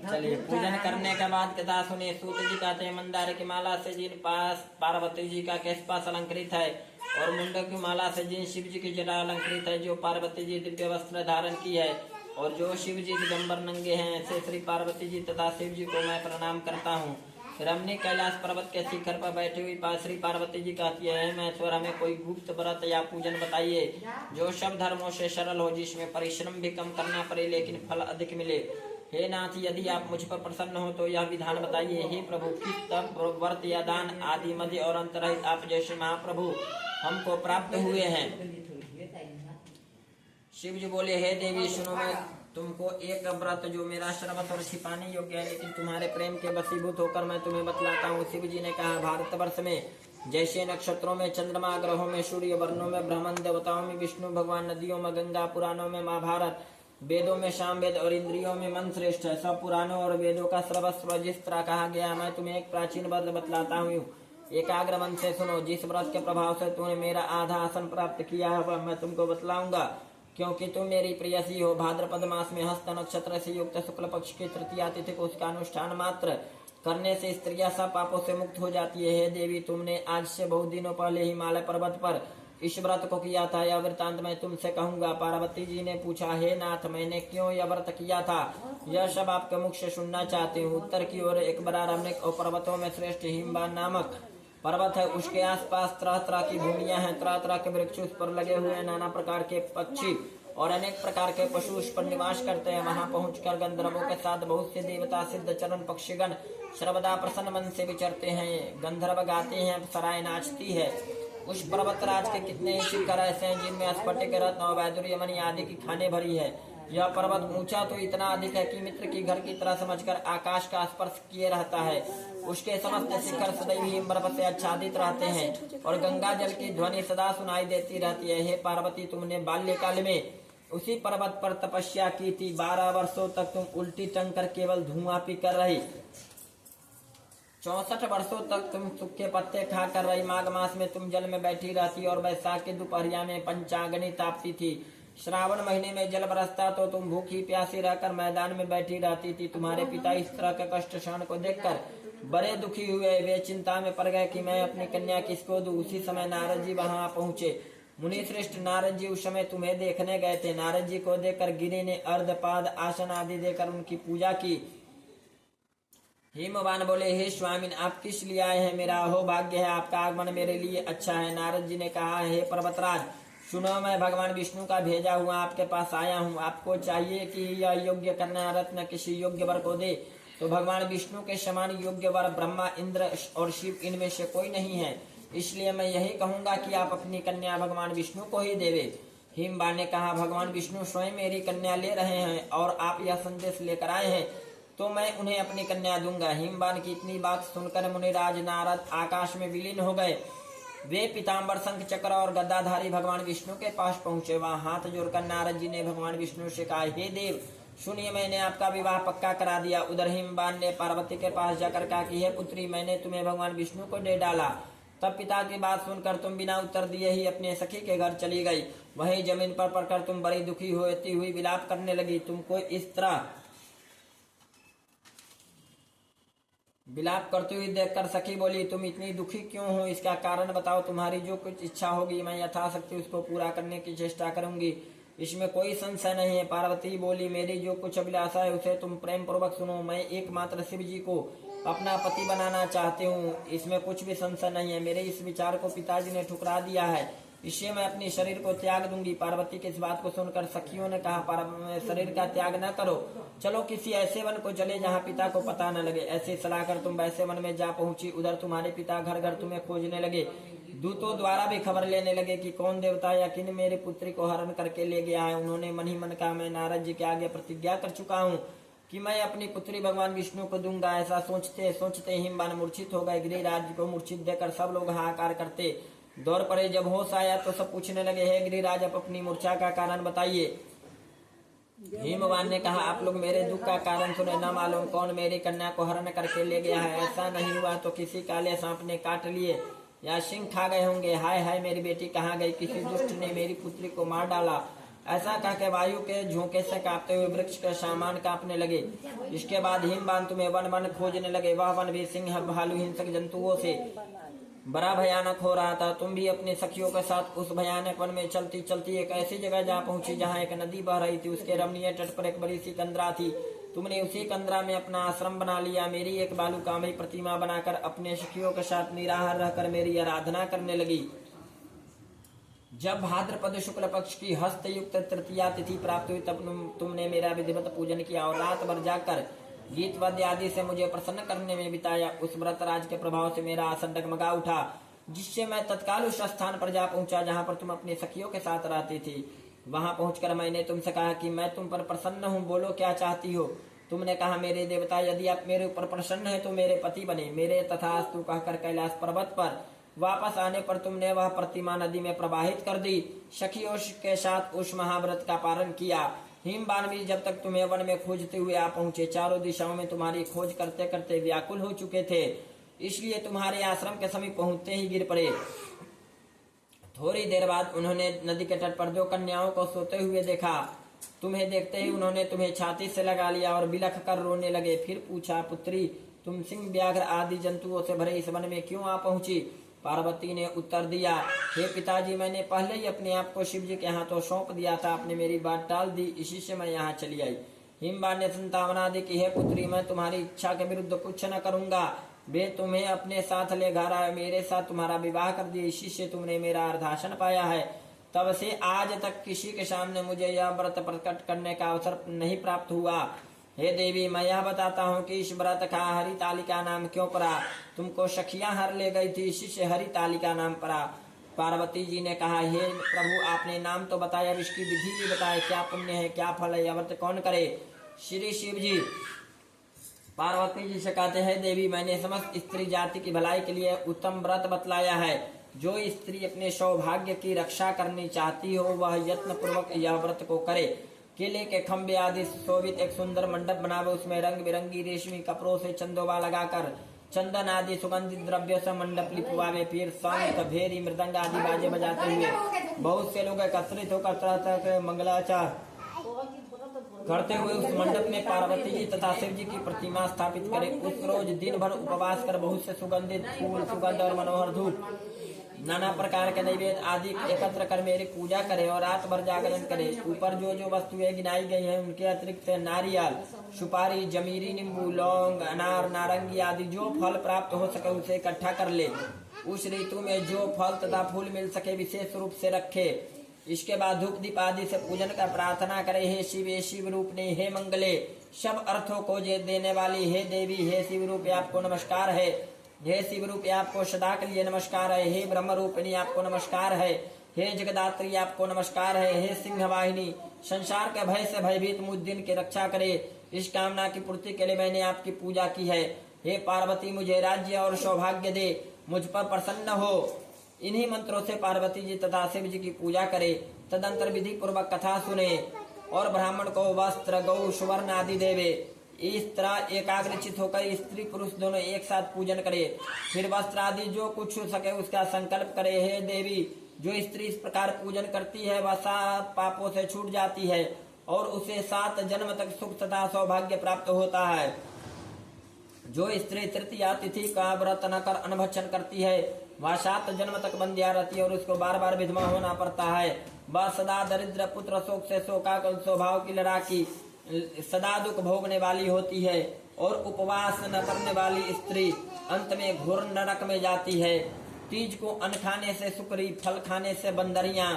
चलिए पूजन करने के बाद कथा सुनिए। सूत जी कहते हैं, मंदार की माला से जिन पास पार्वती जी का केश पास अलंकृत है और मुंड की माला से जिन शिव जी की जटा अलंकृत है, जो पार्वती जी दिव्य वस्त्र धारण की है और जो शिव जी दिगंबर नंगे हैं, ऐसे श्री पार्वती जी तथा शिव जी को मैं प्रणाम करता हूँ। रमणी कैलाश पर्वत के शिखर पर बैठी हुई श्री पार्वती जी कहती है, महेश्वर हमें कोई गुप्त व्रत या पूजन बताइए जो सब धर्मों से सरल हो, जिसमें परिश्रम भी कम करना पड़े लेकिन फल अधिक मिले। हे नाथ, यदि आप मुझ पर प्रसन्न हो तो यह विधान बताइए। हे प्रभु, किस तप व्रत या दान आदि मध्य और अंतरहित आप जैसे महाप्रभु हमको प्राप्त हुए हैं। शिव जी बोले, हे देवी सुनो, मैं तुमको एक व्रत जो मेरा सर्वत्र और छिपाने योग्य है लेकिन तुम्हारे प्रेम के वशीभूत होकर मैं तुम्हें बतलाता हूँ। शिव जी ने कहा, भारतवर्ष में जैसे नक्षत्रों में चंद्रमा, ग्रहों में सूर्य, वर्णों में ब्रह्मन, देवताओं में विष्णु भगवान, नदियों में गंगा, पुराणों में महाभारत, वेदों में सामवेद और इंद्रियों में मन श्रेष्ठ है। सब पुराणों और वेदों का सर्वस्व जिस तरह कहा गया, मैं तुम्हें एक प्राचीन व्रत बतलाता हूँ। एकाग्र मन से सुनो। जिस व्रत के प्रभाव से तुमने मेरा आधा आसन प्राप्त किया है वह मैं तुमको बतलाऊंगा, क्योंकि तुम मेरी प्रियसी हो। भाद्रपद मास में हस्त नक्षत्र से युक्त शुक्ल पक्ष की तृतीया तिथि को उसका अनुष्ठान मात्र करने से स्त्रियां सब पापों से मुक्त हो जाती है। हे देवी, तुमने आज से बहुत दिनों पहले हिमालय पर्वत पर इस व्रत को किया था, यह वृतांत मैं तुमसे कहूंगा। पार्वती जी ने पूछा, हे नाथ, मैंने क्यों यह व्रत किया था, यह सब आपके मुख से सुनना चाहती हूँ। उत्तर की ओर एक बड़ा रमणीक और पर्वतों में श्रेष्ठ हिमवान नामक पर्वत है। उसके आसपास तरह तरह की भूमियां हैं, तरह तरह के वृक्ष उस पर लगे हुए हैं, नाना प्रकार के पक्षी और अनेक प्रकार के पशु उस पर निवास करते हैं। वहां पहुंचकर गंधर्वों के साथ बहुत से देवता, सिद्ध चरण पक्षीगण सर्वदा प्रसन्न मन से विचरते हैं। गंधर्व गाते हैं, सराय नाचती है। उस पर्वतराज के कितने ही शिखर ऐसे हैं जिनमें स्फटिक, रत्न और वैदुर्य मणि आदि की खाने भरी है। यह पर्वत ऊंचा तो इतना अधिक है कि मित्र की घर की तरह समझकर आकाश का स्पर्श किए रहता है। उसके समस्त शिखर सदैव ही बर्फ से आच्छादित रहते हैं और गंगा जल की ध्वनि सदा सुनाई देती रहती है। हे पार्वती, तुमने बाल्यकाल में उसी पर्वत पर तपस्या की थी। 12 वर्षों तक तुम उल्टी टंग कर केवल धुआं पी कर रही। 64 वर्षों तक तुम सूखे पत्ते खा कर रही। माघ मास में तुम जल में बैठी रहती और वैशाख की दोपहरिया में पंचाग्नि तापती थी। श्रावण महीने में जल बरसता तो तुम भूखी प्यासी रहकर मैदान में बैठी रहती थी। तुम्हारे पिता इस तरह के कष्ट सहन को देखकर बड़े दुखी हुए। वे चिंता में पड़ गए कि मैं अपनी कन्या किसको दूं। उसी समय नारद जी वहां पहुंचे। मुनि श्रेष्ठ नारद जी उस समय तुम्हें देखने गए थे। नारद जी को देखकर गिरि ने अर्धपाद आसन आदि देकर उनकी पूजा की। हिमवान बोले, हे स्वामिन, आप किस लिए आए हैं? मेरा अहोभाग्य है, आपका आगमन मेरे लिए अच्छा है। नारद जी ने कहा, हे पर्वतराज सुनो, मैं भगवान विष्णु का भेजा हुआ आपके पास आया हूँ। आपको चाहिए कि यह योग्य कन्या रत्न किसी योग्य वर को दे, तो भगवान विष्णु के समान योग्य वर ब्रह्मा, इंद्र और शिव इनमें से कोई नहीं है। इसलिए मैं यही कहूंगा कि आप अपनी कन्या भगवान विष्णु को ही देवे। हिमवान ने कहा, भगवान विष्णु स्वयं मेरी कन्या ले रहे हैं और आप यह संदेश लेकर आए हैं तो मैं उन्हें अपनी कन्या दूंगा। हिमवान की इतनी बात सुनकर मुनिराज नारद आकाश में विलीन हो गए। वे पीताम्बर, शंख चक्र और गद्दाधारी भगवान विष्णु के पास पहुंचे। वहां हाथ जोड़कर नारद जी ने भगवान विष्णु से कहा, हे देव सुनिए, मैंने आपका विवाह पक्का करा दिया। उधर हिमवान ने पार्वती के पास जाकर कहा कि हे पुत्री, मैंने तुम्हें भगवान विष्णु को दे डाला। तब पिता की बात सुनकर तुम बिना उत्तर दिए ही अपने सखी के घर चली गई। वहीं जमीन पर पड़कर तुम बड़ी दुखी होती हुई विलाप करने लगी। तुमको इस तरह विलाप करती हुई देखकर सखी बोली, तुम इतनी दुखी क्यों हो? इसका कारण बताओ। तुम्हारी जो कुछ इच्छा होगी मैं यथाशक्ति उसको पूरा करने की चेष्टा करूंगी, इसमें कोई संशय नहीं है। पार्वती बोली, मेरी जो कुछ अभिलाषा है उसे तुम प्रेम पूर्वक सुनो। मैं एकमात्र शिव जी को अपना पति बनाना चाहती हूँ, इसमें कुछ भी संशय नहीं है। मेरे इस विचार को पिताजी ने ठुकरा दिया है, इससे मैं अपनी शरीर को त्याग दूंगी। पार्वती की इस बात को सुनकर सखियों ने कहा, शरीर का त्याग न करो, चलो किसी ऐसे वन को चले जहाँ पिता को पता न लगे। ऐसे सलाह कर तुम वैसे वन में जा पहुंची। उधर तुम्हारे पिता घर घर तुम्हें खोजने लगे। दूतों द्वारा भी खबर लेने लगे कि कौन देवता या किन मेरी पुत्री को हरण करके ले गया है। उन्होंने मन ही मन कहा, मैं नारद जी के आगे प्रतिज्ञा कर चुका हूँ कि मैं अपनी पुत्री भगवान विष्णु को दूंगा। ऐसा सोचते सोचते हिमवान मूर्छित हो गए। गिरिराज को मूर्छित देकर सब लोग हाहाकार करते दौड़ पड़े। जब होश आया तो सब पूछने लगे, हे गिरिराज, आप अपनी मूर्छा का कारण बताइए। हिमवान ने कहा, आप लोग मेरे दुख का कारण सुने। न मालूम कौन मेरी कन्या को हरण करके ले गया है। ऐसा नहीं हुआ तो किसी काले सांप ने काट लिए या सिंह खा गए होंगे। हाय हाय, मेरी बेटी कहाँ गई? किसी दुष्ट ने मेरी पुत्री को मार डाला। ऐसा कहकर वायु के झोंके से कांपते हुए वृक्ष के सामान कांपने लगे। इसके बाद हिमबान तुम्हें वन वन खोजने लगे। वह वन भी सिंह भालू हिंसक जंतुओं से बड़ा भयानक हो रहा था। तुम भी अपने सखियों के साथ उस भयानक वन में चलती चलती एक ऐसी जगह जा पहुंची जहां एक नदी बह रही थी। उसके रमणीय तट पर एक बड़ी सी कंदरा थी। तुमने उसी कंदरा में अपना आश्रम बना लिया। मेरी एक बालूकामयी प्रतिमा बनाकर अपने सखियों के साथ निराहार रहकर मेरी आराधना करने लगी। जब भाद्रपद शुक्ल पक्ष की हस्त युक्त तृतीया तिथि प्राप्त हुई तब तुमने मेरा विधिवत पूजन किया और रात भर जाकर गीत वाद्य आदि से मुझे प्रसन्न करने में बिताया। उस व्रत राज के प्रभाव से मेरा आसन डगमगा उठा, जिससे मैं तत्काल उस स्थान पर जा पहुंचा जहां पर तुम अपने सखियों के साथ रहती थी। वहां पहुंचकर मैंने तुमसे कहा कि मैं तुम पर प्रसन्न हूँ, बोलो क्या चाहती हो। तुमने कहा, मेरे देवता, यदि आप मेरे ऊपर प्रसन्न है तो मेरे पति बने। मेरे तथास्तु कहकर कैलाश पर्वत पर वापस आने पर तुमने वह प्रतिमा नदी में प्रवाहित कर दी। सखियों के साथ उस महाव्रत का पालन किया। हिमबान भी जब तक तुम्हें वन में खोजते हुए आ पहुंचे, चारों दिशाओं में तुम्हारी खोज करते करते व्याकुल हो चुके थे, इसलिए तुम्हारे आश्रम के समीप पहुंचते ही गिर पड़े। थोड़ी देर बाद उन्होंने नदी के तट पर 2 कन्याओं को सोते हुए देखा। तुम्हें देखते ही उन्होंने तुम्हें छाती से लगा लिया और बिलख कर रोने लगे। फिर पूछा, पुत्री, तुम सिंह, व्याघ्र आदि जंतुओं से भरे इस वन में क्यों आ पहुंची? पार्वती ने उत्तर दिया, हे पिताजी, मैंने पहले ही अपने आप को शिव जी के हाथों सौंप दिया था। आपने मेरी बात टाल दी, इसी से मैं यहाँ चली आई। हिमबान ने संतावना दी कि हे पुत्री, मैं तुम्हारी इच्छा के विरुद्ध कुछ न करूंगा। वे तुम्हें अपने साथ ले घर आए, मेरे साथ तुम्हारा विवाह कर दिया, इसी से तुमने मेरा अर्धासन पाया है। तब से आज तक किसी के सामने मुझे यह व्रत प्रकट करने का अवसर नहीं प्राप्त हुआ। हे देवी, मैं यह बताता हूँ कि इस व्रत का हरितालिका नाम क्यों पड़ा। तुमको सखियां हर ले गई थी, इसी से हरितालिका नाम पड़ा। पार्वती जी ने कहा, हे प्रभु, आपने नाम तो बताया, अब इसकी विधि भी बताए। क्या पुण्य है, क्या फल है, यह व्रत कौन करे? श्री शिव जी पार्वती जी से कहते हैं, देवी, मैंने समस्त स्त्री जाति की भलाई के लिए उत्तम व्रत बतलाया है। जो स्त्री अपने सौभाग्य की रक्षा करनी चाहती हो वह यत्न पूर्वक यह व्रत को करे। केले के खंभे आदि शोभित एक सुंदर मंडप बनावे, उसमें रंग बिरंगी रेशमी कपड़ों से चंदोबा लगाकर चंदन आदि सुगंधित द्रव्यों से मंडप लिपवावे। फिर शंख, भेरी, मृदंग आदि बाजे बजाते हुए बहुत से लोग एकत्रित होकर तरह तरह के मंगलाचार करते हुए उस मंडप में पार्वती जी तथा शिव जी की प्रतिमा स्थापित करे। उस रोज दिन भर उपवास कर बहुत से सुगंधित फूल, सुगंध और मनोहर धूप, नाना प्रकार के नैवेद्य आदि एकत्र कर मेरी पूजा करे और रात भर जागरण करे। ऊपर जो जो वस्तुएं गिनाई गई हैं उनके अतिरिक्त नारियल, सुपारी, जमीरी, नींबू, लौंग, अनार, नारंगी आदि जो फल प्राप्त हो सके उसे इकट्ठा कर ले। उस ऋतु में जो फल तथा फूल मिल सके विशेष रूप से रखे। इसके बाद धूप दीप आदि से पूजन का प्रार्थना करे। हे शिव, हे शिव रूप ने, हे मंगले, सब अर्थों को देने वाली हे देवी, हे शिव रूप आपको नमस्कार है। हे शिव रूप आपको सदा के लिए नमस्कार है। हे ब्रह्म रूपिणी आपको नमस्कार है। हे जगदात्री आपको नमस्कार है। हे सिंह वाहिनी, संसार के भय से भयभीत मुझ दिन की रक्षा करे, इस कामना की पूर्ति के लिए मैंने आपकी पूजा की है। हे पार्वती, मुझे राज्य और सौभाग्य दे, मुझ पर प्रसन्न हो। इन्हीं मंत्रों से पार्वती जी तथा शिव जी की पूजा करे। तदंतर विधि पूर्वक कथा सुने और ब्राह्मण को वस्त्र, गौ, सुवर्ण आदि देवे। इस तरह एकाग्रचित होकर स्त्री पुरुष दोनों एक साथ पूजन करे। फिर वस्त्र आदि जो कुछ हो सके उसका संकल्प करे। हे देवी, जो स्त्री इस प्रकार पूजन करती है वह 7 पापों से छूट जाती है और उसे 7 जन्म तक सुख तथा सौभाग्य प्राप्त होता है। जो स्त्री तृतीया तिथि का व्रत न कर अनभक्षण करती है वह 7 जन्म तक बंध्या रहती है और उसको बार बार विधवा होना पड़ता है। वह सदा दरिद्र, पुत्र शोक से शोकाकुल, स्वभाव की लड़ाकी, सदा दुख भोगने वाली होती है और उपवास न करने वाली स्त्री अंत में घोर नरक में जाती है। तीज को अन्न खाने से सुकरी, फल खाने से बंदरियां,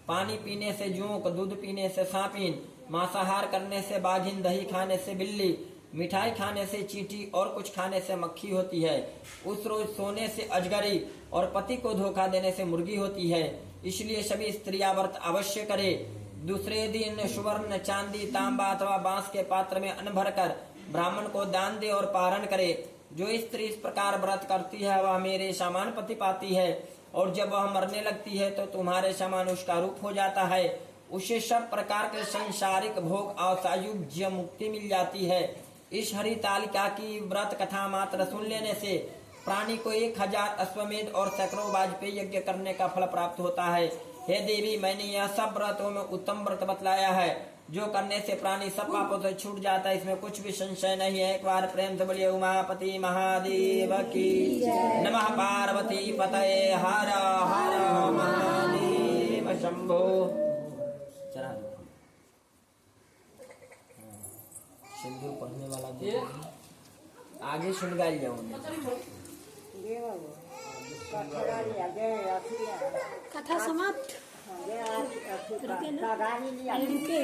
पानी पीने से जोंक, दूध पीने से सांपिन, मांसाहार करने से बाघिन, दही खाने से बिल्ली, मिठाई खाने से चींटी और कुछ खाने से मक्खी होती है। उस रोज सोने से अजगरी और पति को धोखा देने से मुर्गी होती है। इसलिए सभी स्त्रियां व्रत अवश्य करे। दूसरे दिन सुवर्ण, चांदी, तांबा अथवा बांस के पात्र में अन्न भरकर ब्राह्मण को दान दे और पारण करे। जो स्त्री इस प्रकार व्रत करती है वह मेरे समान पति पाती है और जब वह मरने लगती है तो तुम्हारे समान उसका रूप हो जाता है। उसे सब प्रकार के संसारिक भोग और सायुज्य मुक्ति मिल जाती है। इस हरितालिका की व्रत कथा मात्र सुन लेने से प्राणी को 1000 अश्वमेध और सैकड़ों वाजपेयी यज्ञ करने का फल प्राप्त होता है। हे देवी, मैंने यह सब व्रतों में उत्तम व्रत बतलाया है, जो करने से प्राणी सब पापों से छूट जाता है, इसमें कुछ भी संशय नहीं है। एक बार प्रेम से बोलिए उमापति महादेव की नमः। पार्वती पतये हर हर महादेव शंभो। चला दो सिंदूर पढ़ने वाला आगे सुन गाई जाऊंगे। कथा समाप्त। रुके